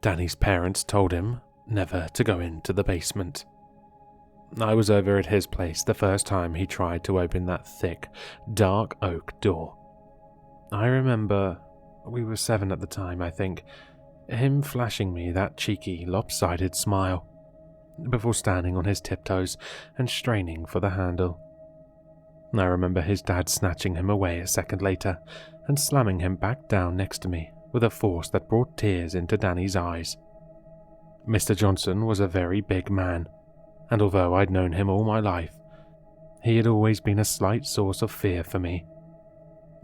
Danny's parents told him never to go into the basement. I was over at his place the first time he tried to open that thick, dark oak door. I remember, we were 7 at the time, I think, him flashing me that cheeky, lopsided smile, before standing on his tiptoes and straining for the handle. I remember his dad snatching him away a second later and slamming him back down next to me with a force that brought tears into Danny's eyes. Mr. Johnson was a very big man, and although I'd known him all my life, he had always been a slight source of fear for me.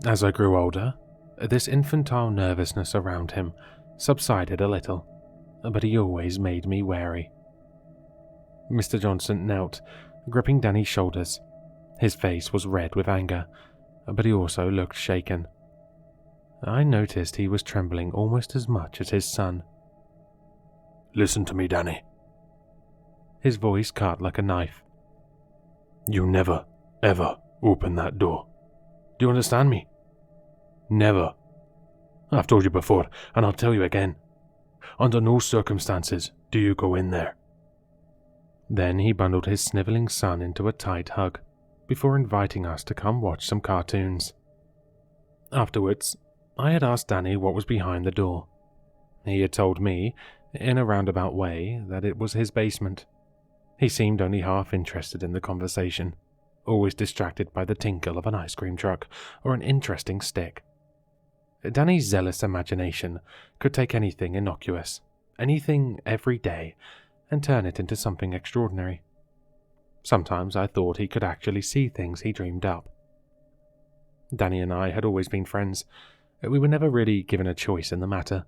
As I grew older, this infantile nervousness around him subsided a little, but he always made me wary. Mr. Johnson knelt, gripping Danny's shoulders. His face was red with anger, but he also looked shaken. I noticed he was trembling almost as much as his son. "Listen to me, Danny." His voice cut like a knife. "You never, ever open that door. Do you understand me? Never. I've told you before, and I'll tell you again. Under no circumstances do you go in there." Then he bundled his snivelling son into a tight hug, before inviting us to come watch some cartoons. Afterwards, I had asked Danny what was behind the door. He had told me, in a roundabout way, that it was his basement. He seemed only half interested in the conversation, always distracted by the tinkle of an ice cream truck or an interesting stick. Danny's zealous imagination could take anything innocuous, anything every day, and turn it into something extraordinary. Sometimes I thought he could actually see things he dreamed up. Danny and I had always been friends. We were never really given a choice in the matter.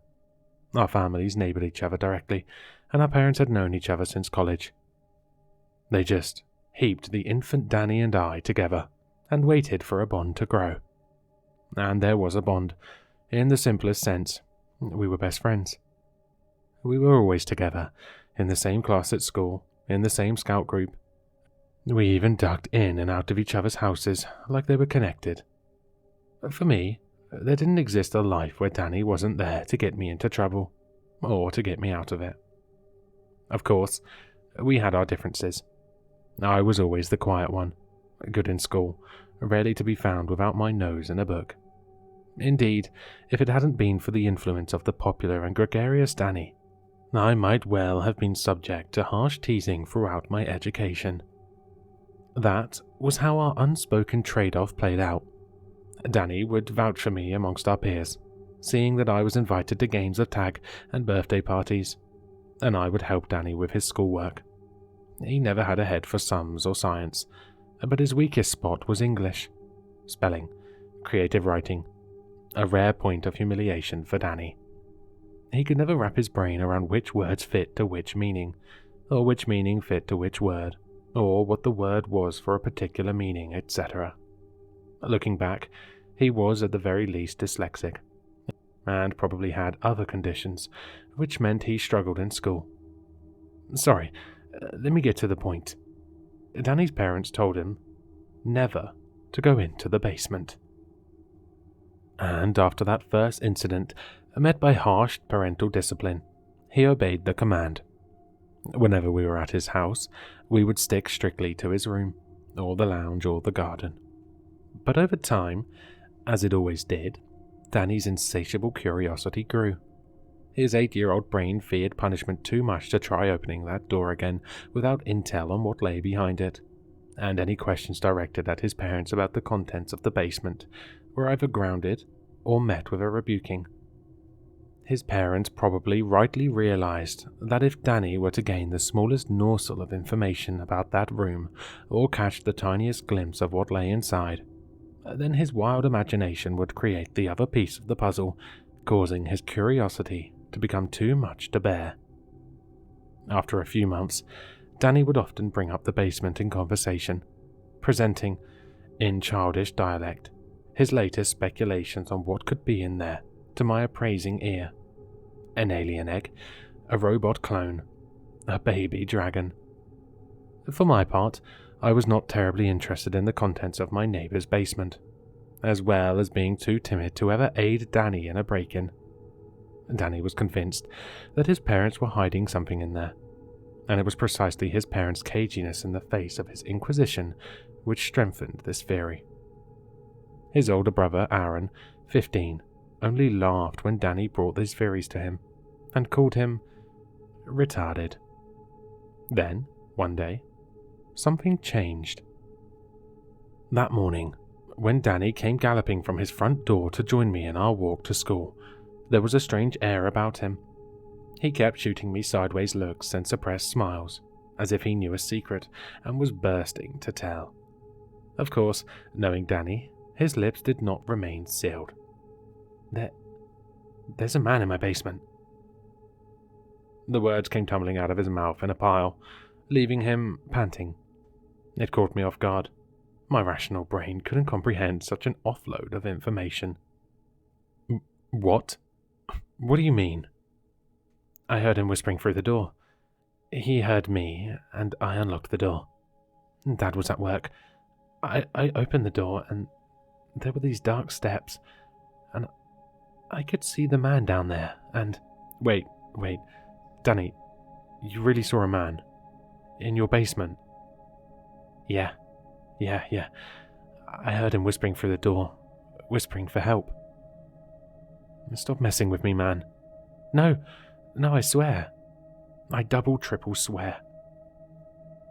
Our families neighboured each other directly, and our parents had known each other since college. They just heaped the infant Danny and I together and waited for a bond to grow. And there was a bond. In the simplest sense, we were best friends. We were always together, in the same class at school, in the same scout group. We even ducked in and out of each other's houses like they were connected. For me, there didn't exist a life where Danny wasn't there to get me into trouble, or to get me out of it. Of course, we had our differences. I was always the quiet one, good in school, rarely to be found without my nose in a book. Indeed, if it hadn't been for the influence of the popular and gregarious Danny, I might well have been subject to harsh teasing throughout my education. That was how our unspoken trade-off played out. Danny would vouch for me amongst our peers, seeing that I was invited to games of tag and birthday parties, and I would help Danny with his schoolwork. He never had a head for sums or science, but his weakest spot was English, spelling, creative writing, a rare point of humiliation for Danny. He could never wrap his brain around which words fit to which meaning, or which meaning fit to which word, or what the word was for a particular meaning, etc. Looking back, he was at the very least dyslexic, and probably had other conditions, which meant he struggled in school. Sorry, let me get to the point. Danny's parents told him never to go into the basement. And after that first incident, met by harsh parental discipline, he obeyed the command. Whenever we were at his house, we would stick strictly to his room, or the lounge, or the garden. But over time, as it always did, Danny's insatiable curiosity grew. His 8-year-old brain feared punishment too much to try opening that door again without intel on what lay behind it, and any questions directed at his parents about the contents of the basement were either grounded or met with a rebuking. His parents probably rightly realized that if Danny were to gain the smallest morsel of information about that room, or catch the tiniest glimpse of what lay inside, then his wild imagination would create the other piece of the puzzle, causing his curiosity to become too much to bear. After a few months, Danny would often bring up the basement in conversation, presenting, in childish dialect, his latest speculations on what could be in there to my appraising ear. An alien egg, a robot clone, a baby dragon. For my part, I was not terribly interested in the contents of my neighbour's basement, as well as being too timid to ever aid Danny in a break-in. Danny was convinced that his parents were hiding something in there, and it was precisely his parents' caginess in the face of his inquisition which strengthened this theory. His older brother, Aaron, 15, only laughed when Danny brought these theories to him, and called him retarded. Then, one day, something changed. That morning, when Danny came galloping from his front door to join me in our walk to school, there was a strange air about him. He kept shooting me sideways looks and suppressed smiles, as if he knew a secret and was bursting to tell. Of course, knowing Danny, his lips did not remain sealed. There's a man in my basement. The words came tumbling out of his mouth in a pile, leaving him panting. It caught me off guard. My rational brain couldn't comprehend such an offload of information. What? What do you mean? I heard him whispering through the door. He heard me, and I unlocked the door. Dad was at work. I opened the door, and there were these dark steps, and I could see the man down there, and... Wait, Danny, you really saw a man? In your basement? Yeah. I heard him whispering through the door, whispering for help. Stop messing with me, man. No, I swear. I double, triple swear.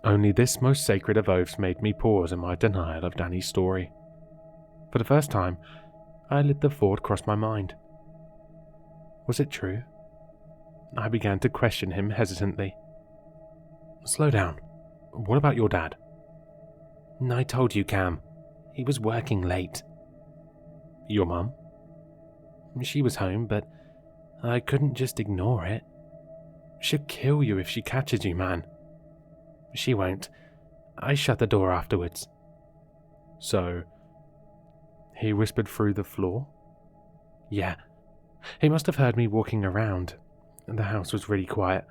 Only this most sacred of oaths made me pause in my denial of Danny's story. For the first time, I let the thought cross my mind. Was it true? I began to question him hesitantly. Slow down. What about your dad? I told you, Cam. He was working late. Your mum? She was home, but I couldn't just ignore it. She'd kill you if she catches you, man. She won't. I shut the door afterwards. So, he whispered through the floor? Yeah. He must have heard me walking around. The house was really quiet.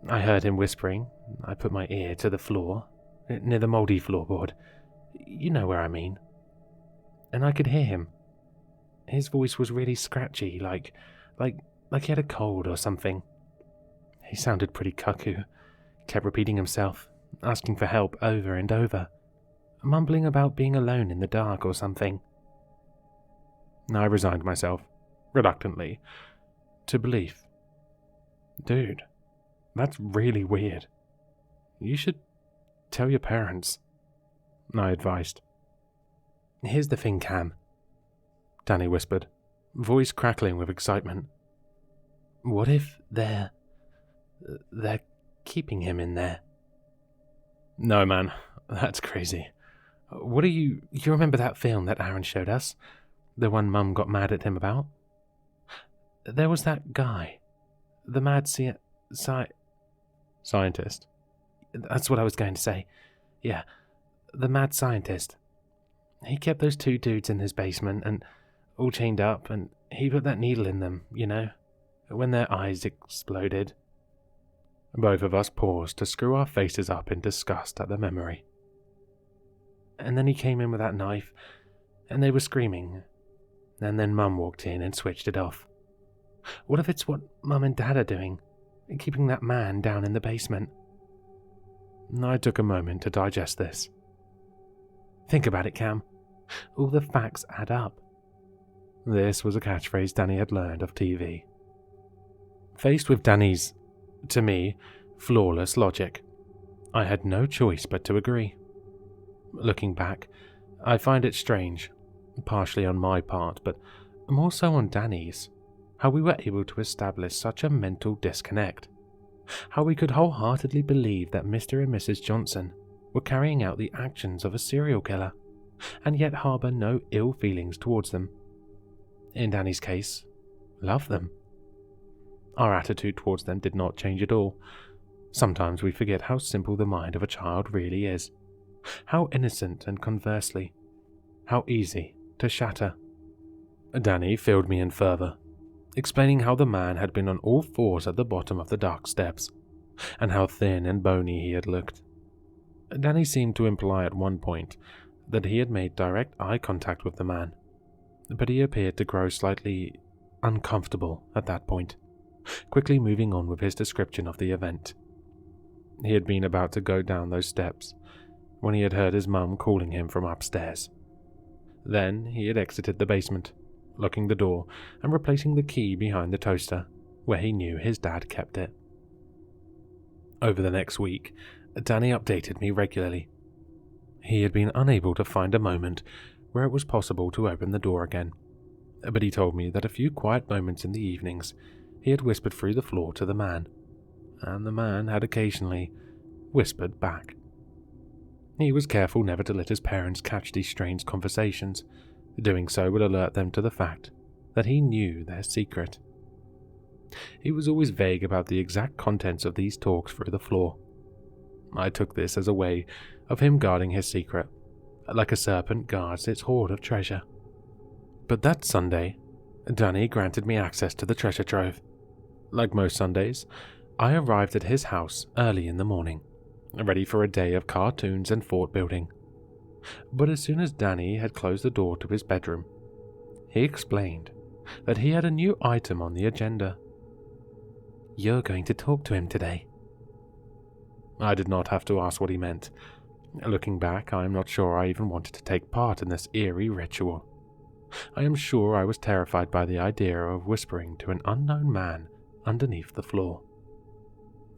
I heard him whispering. I put my ear to the floor, near the mouldy floorboard. You know where I mean. And I could hear him. His voice was really scratchy, like he had a cold or something. He sounded pretty cuckoo, kept repeating himself, asking for help over and over, mumbling about being alone in the dark or something. I resigned myself, reluctantly, to belief. Dude, that's really weird. You should tell your parents, I advised. Here's the thing, Cam, Danny whispered, voice crackling with excitement. What if they're keeping him in there? No, man, that's crazy. What are you remember that film that Aaron showed us? The one Mum got mad at him about? There was that guy, the mad scientist. That's what I was going to say. Yeah, the mad scientist. He kept those two dudes in his basement and all chained up, and he put that needle in them, you know, when their eyes exploded. Both of us paused to screw our faces up in disgust at the memory. And then he came in with that knife, and they were screaming. And then Mum walked in and switched it off. What if it's what Mum and Dad are doing, keeping that man down in the basement? I took a moment to digest this. Think about it, Cam. All the facts add up. This was a catchphrase Danny had learned of TV. Faced with Danny's, to me, flawless logic, I had no choice but to agree. Looking back, I find it strange, partially on my part, but more so on Danny's, how we were able to establish such a mental disconnect. How we could wholeheartedly believe that Mr. and Mrs. Johnson were carrying out the actions of a serial killer, and yet harbour no ill feelings towards them. In Danny's case, love them. Our attitude towards them did not change at all. Sometimes we forget how simple the mind of a child really is, how innocent, and conversely, how easy to shatter. Danny filled me in further, explaining how the man had been on all fours at the bottom of the dark steps, and how thin and bony he had looked. Danny seemed to imply at one point that he had made direct eye contact with the man, but he appeared to grow slightly uncomfortable at that point, quickly moving on with his description of the event. He had been about to go down those steps when he had heard his mum calling him from upstairs. Then he had exited the basement, locking the door and replacing the key behind the toaster, where he knew his dad kept it. Over the next week, Danny updated me regularly. He had been unable to find a moment where it was possible to open the door again, but he told me that a few quiet moments in the evenings he had whispered through the floor to the man, and the man had occasionally whispered back. He was careful never to let his parents catch these strange conversations. Doing so would alert them to the fact that he knew their secret. He was always vague about the exact contents of these talks through the floor. I took this as a way of him guarding his secret, like a serpent guards its hoard of treasure. But that Sunday, Danny granted me access to the treasure trove. Like most Sundays, I arrived at his house early in the morning, ready for a day of cartoons and fort building. But as soon as Danny had closed the door to his bedroom, he explained that he had a new item on the agenda. "You're going to talk to him today." I did not have to ask what he meant. Looking back, I am not sure I even wanted to take part in this eerie ritual. I am sure I was terrified by the idea of whispering to an unknown man underneath the floor.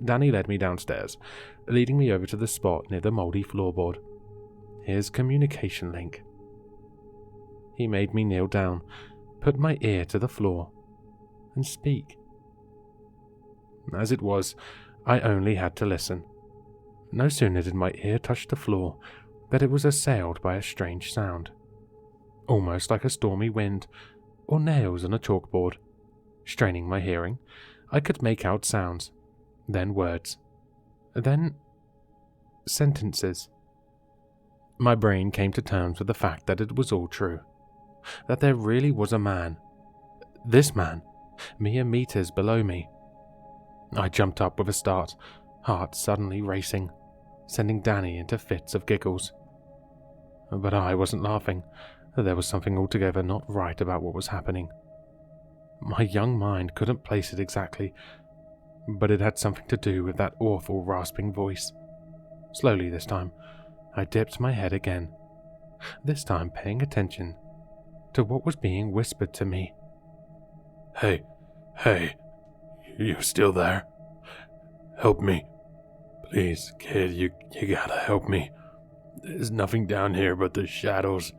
Danny led me downstairs, leading me over to the spot near the mouldy floorboard, his communication link. He made me kneel down, put my ear to the floor, and speak. As it was, I only had to listen. No sooner did my ear touch the floor that it was assailed by a strange sound, almost like a stormy wind or nails on a chalkboard. Straining my hearing, I could make out sounds, then words, then sentences. My brain came to terms with the fact that it was all true, that there really was a man, this man, mere meters below me. I jumped up with a start, heart suddenly racing, sending Danny into fits of giggles. But I wasn't laughing. There was something altogether not right about what was happening. My young mind couldn't place it exactly, but it had something to do with that awful rasping voice. Slowly this time, I dipped my head again, this time paying attention to what was being whispered to me. Hey, you still there? Help me. Please, kid, you gotta help me. There's nothing down here but the shadows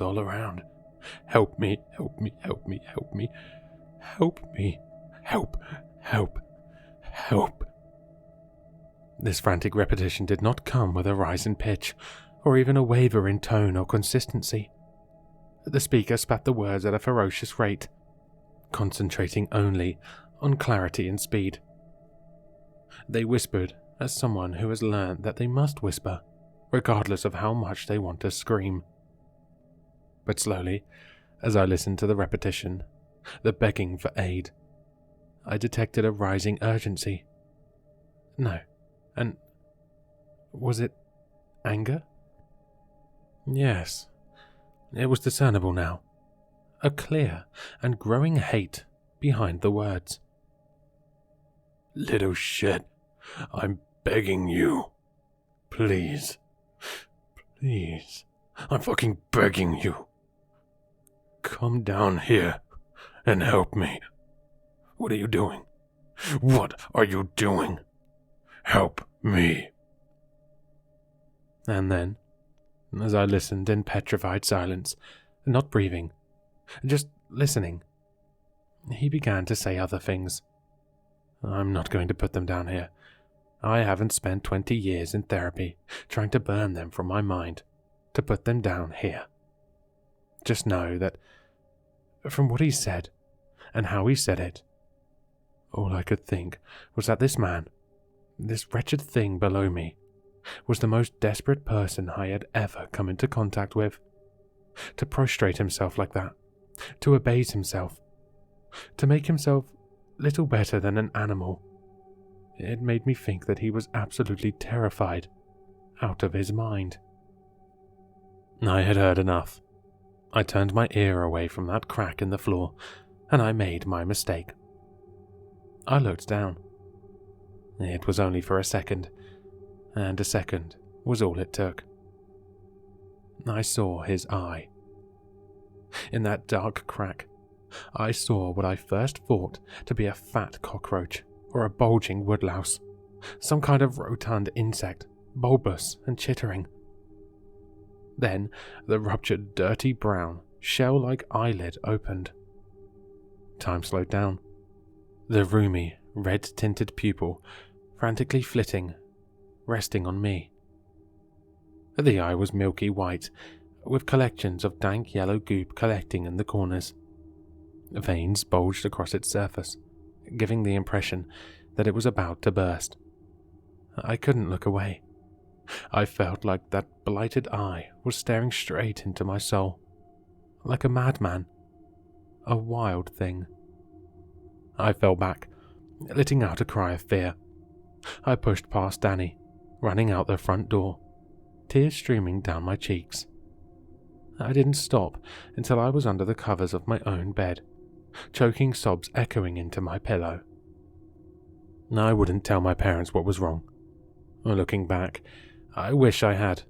all around. Help me. Help. This frantic repetition did not come with a rise in pitch, or even a waver in tone or consistency. The speaker spat the words at a ferocious rate, concentrating only on clarity and speed. They whispered as someone who has learned that they must whisper, regardless of how much they want to scream. But slowly, as I listened to the repetition, the begging for aid, I detected a rising urgency. No, and was it anger? Yes, it was discernible now, a clear and growing hate behind the words. Little shit, I'm begging you. Please, I'm fucking begging you. Come down here and help me. What are you doing? What are you doing? Help me. And then, as I listened in petrified silence, not breathing, just listening, he began to say other things. I'm not going to put them down here. I haven't spent 20 years in therapy trying to burn them from my mind to put them down here. Just know that from what he said and how he said it, all I could think was that this man, this wretched thing below me, was the most desperate person I had ever come into contact with. To prostrate himself like that, to abase himself, to make himself little better than an animal. It made me think that he was absolutely terrified, out of his mind. I had heard enough. I turned my ear away from that crack in the floor and I made my mistake. I looked down. It was only for a second, and a second was all it took. I saw his eye. In that dark crack, I saw what I first thought to be a fat cockroach or a bulging woodlouse, some kind of rotund insect, bulbous and chittering. Then the ruptured, dirty brown, shell-like eyelid opened. Time slowed down. The roomy, red-tinted pupil frantically flitting, resting on me. The eye was milky white, with collections of dank yellow goop collecting in the corners. Veins bulged across its surface, giving the impression that it was about to burst. I couldn't look away. I felt like that blighted eye was staring straight into my soul, like a madman, a wild thing. I fell back, letting out a cry of fear. I pushed past Danny, running out the front door, tears streaming down my cheeks. I didn't stop until I was under the covers of my own bed, choking sobs echoing into my pillow. I wouldn't tell my parents what was wrong. Looking back, I wish I had.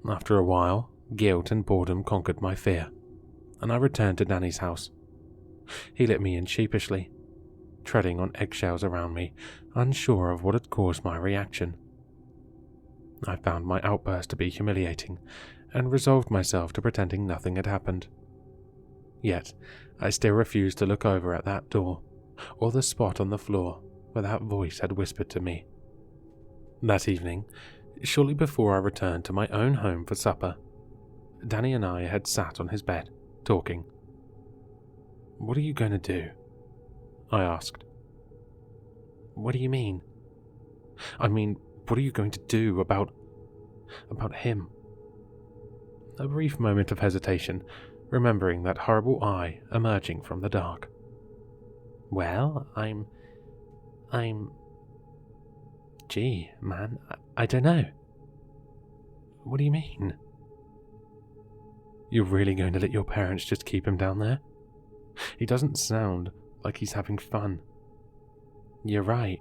After a while, guilt and boredom conquered my fear, and I returned to Danny's house. He let me in sheepishly, treading on eggshells around me, unsure of what had caused my reaction. I found my outburst to be humiliating, and resolved myself to pretending nothing had happened. Yet, I still refused to look over at that door, or the spot on the floor where that voice had whispered to me. That evening, shortly before I returned to my own home for supper, Danny and I had sat on his bed, talking. "What are you going to do?" I asked. "What do you mean?" "I mean, what are you going to do about him?" A brief moment of hesitation, remembering that horrible eye emerging from the dark. "Well, Gee, man, I don't know." "What do you mean?" "You're really going to let your parents just keep him down there? He doesn't sound like he's having fun." "You're right."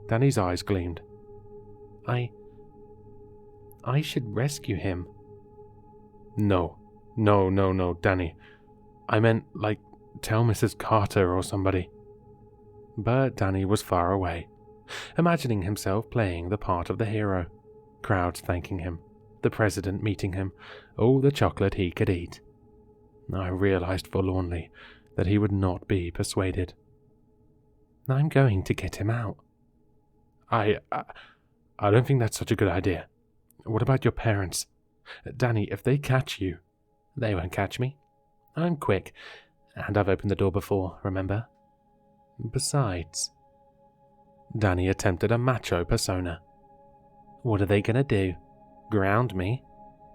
Danny's eyes gleamed. I should rescue him." No, Danny. I meant, like, tell Mrs. Carter or somebody." But Danny was far away, imagining himself playing the part of the hero, crowds thanking him, the president meeting him, all the chocolate he could eat. I realized forlornly that he would not be persuaded. "I'm going to get him out." I don't think that's such a good idea. What about your parents? Danny, if they catch you..." "They won't catch me. I'm quick, and I've opened the door before, remember? Besides..." Danny attempted a macho persona. "What are they gonna do? Ground me?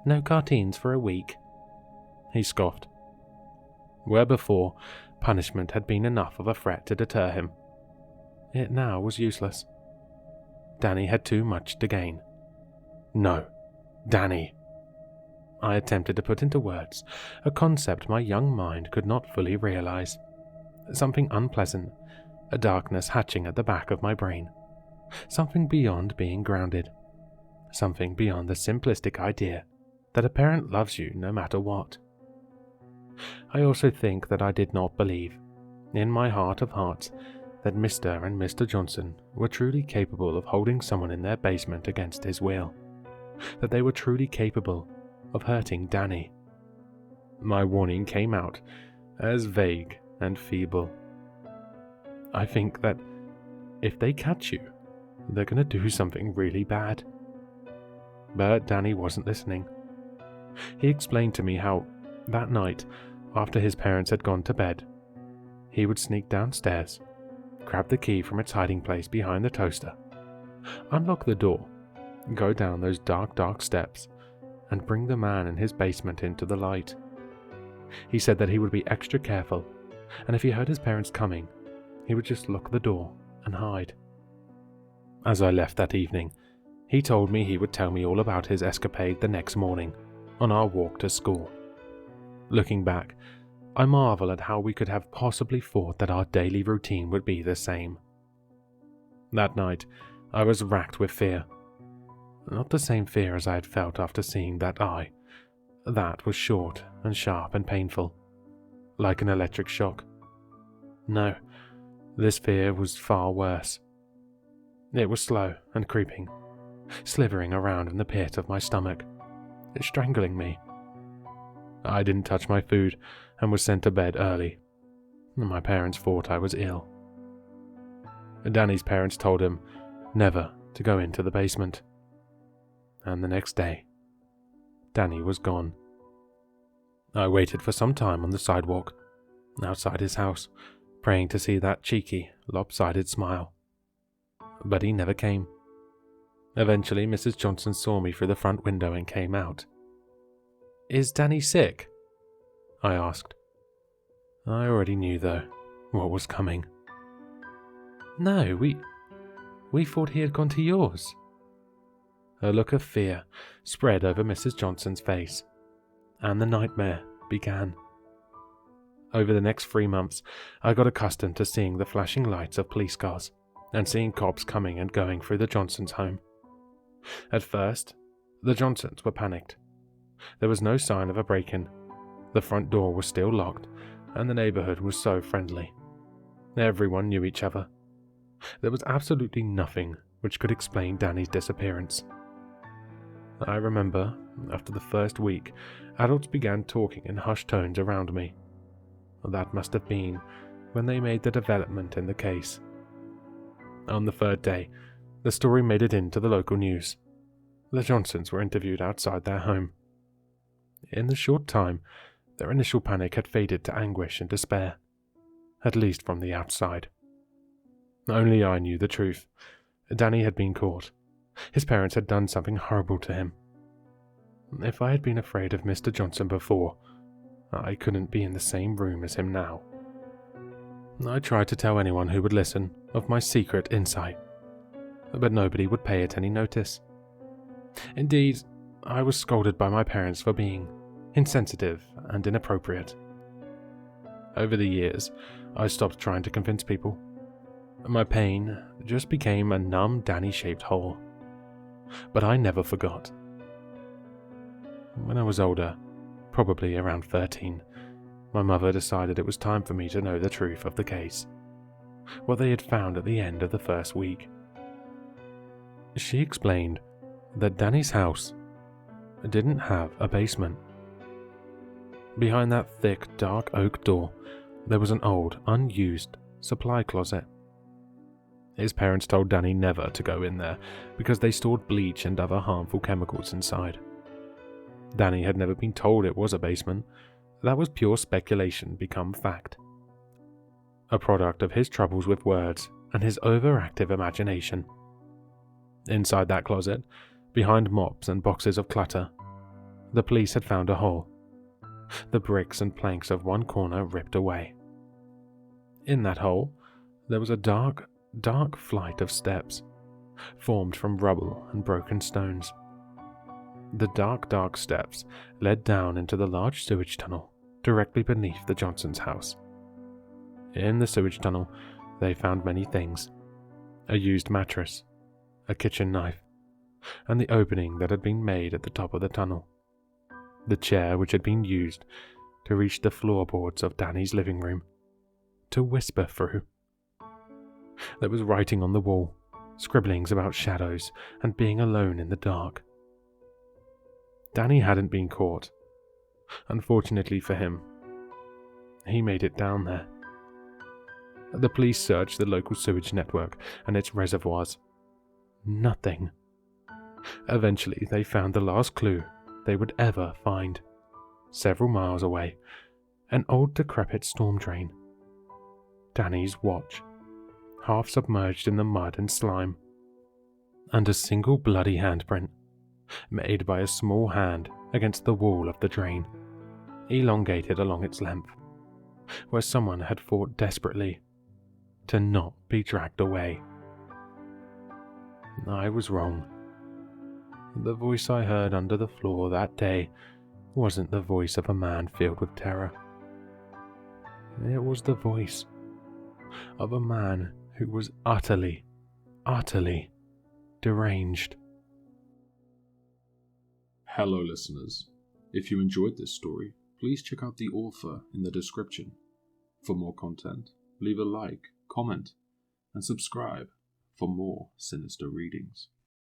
No cartoons for a week?" He scoffed. Where before, punishment had been enough of a threat to deter him, it now was useless. Danny had too much to gain. "No, Danny." I attempted to put into words a concept my young mind could not fully realize. Something unpleasant, a darkness hatching at the back of my brain. Something beyond being grounded. Something beyond the simplistic idea that a parent loves you no matter what. I also think that I did not believe, in my heart of hearts, that Mr. and Mr. Johnson were truly capable of holding someone in their basement against his will. That they were truly capable of hurting Danny. My warning came out as vague and feeble. I think that if they catch you, they're going to do something really bad. But Danny wasn't listening. He explained to me how, that night, after his parents had gone to bed, he would sneak downstairs, grab the key from its hiding place behind the toaster, unlock the door, go down those dark steps, and bring the man in his basement into the light. He said that he would be extra careful, and if he heard his parents coming, he would just lock the door and hide. As I left that evening, he told me he would tell me all about his escapade the next morning, on our walk to school. Looking back, I marvel at how we could have possibly thought that our daily routine would be the same. That night, I was racked with fear. Not the same fear as I had felt after seeing that eye. That was short and sharp and painful, like an electric shock. No, this fear was far worse. It was slow and creeping, slithering around in the pit of my stomach, strangling me. I didn't touch my food and was sent to bed early. My parents thought I was ill. Danny's parents told him never to go into the basement. And the next day, Danny was gone. I waited for some time on the sidewalk, outside his house, praying to see that cheeky, lopsided smile. But he never came. Eventually, Mrs. Johnson saw me through the front window and came out. "Is Danny sick?" I asked. I already knew, though, what was coming. "No, we thought he had gone to yours." A look of fear spread over Mrs. Johnson's face, and the nightmare began. Over the next 3 months, I got accustomed to seeing the flashing lights of police cars and seeing cops coming and going through the Johnsons' home. At first, the Johnsons were panicked. There was no sign of a break-in. The front door was still locked, and the neighborhood was so friendly. Everyone knew each other. There was absolutely nothing which could explain Danny's disappearance. I remember, after the first week, adults began talking in hushed tones around me. That must have been when they made the development in the case. On the third day, the story made it into the local news. The Johnsons were interviewed outside their home. In the short time, their initial panic had faded to anguish and despair, at least from the outside. Only I knew the truth. Danny had been caught. His parents had done something horrible to him. If I had been afraid of Mr. Johnson before, I couldn't be in the same room as him now. I tried to tell anyone who would listen of my secret insight, but nobody would pay it any notice. Indeed, I was scolded by my parents for being insensitive and inappropriate. Over the years, I stopped trying to convince people. My pain just became a numb, Danny-shaped hole. But I never forgot. When I was older, probably around 13, my mother decided it was time for me to know the truth of the case, what they had found at the end of the first week. She explained that Danny's house didn't have a basement. Behind that thick, dark oak door, there was an old, unused supply closet. His parents told Danny never to go in there because they stored bleach and other harmful chemicals inside. Danny had never been told it was a basement. That was pure speculation become fact. A product of his troubles with words and his overactive imagination. Inside that closet, behind mops and boxes of clutter, the police had found a hole. The bricks and planks of one corner ripped away. In that hole, there was a dark flight of steps, formed from rubble and broken stones. The dark steps led down into the large sewage tunnel directly beneath the Johnsons' house. In the sewage tunnel, they found many things: a used mattress, a kitchen knife, and the opening that had been made at the top of the tunnel. The chair which had been used to reach the floorboards of Danny's living room, to whisper through. There was writing on the wall, scribblings about shadows and being alone in the dark. Danny hadn't been caught. Unfortunately for him, he made it down there. The police searched the local sewage network and its reservoirs. Nothing. Eventually, they found the last clue they would ever find. Several miles away, an old decrepit storm drain. Danny's watch, half submerged in the mud and slime, and a single bloody handprint, made by a small hand against the wall of the drain, elongated along its length, where someone had fought desperately to not be dragged away. I was wrong. The voice I heard under the floor that day wasn't the voice of a man filled with terror. It was the voice of a man who was utterly deranged. Hello, listeners. If you enjoyed this story, please check out the author in the description. For more content, leave a like, comment, and subscribe for more sinister readings.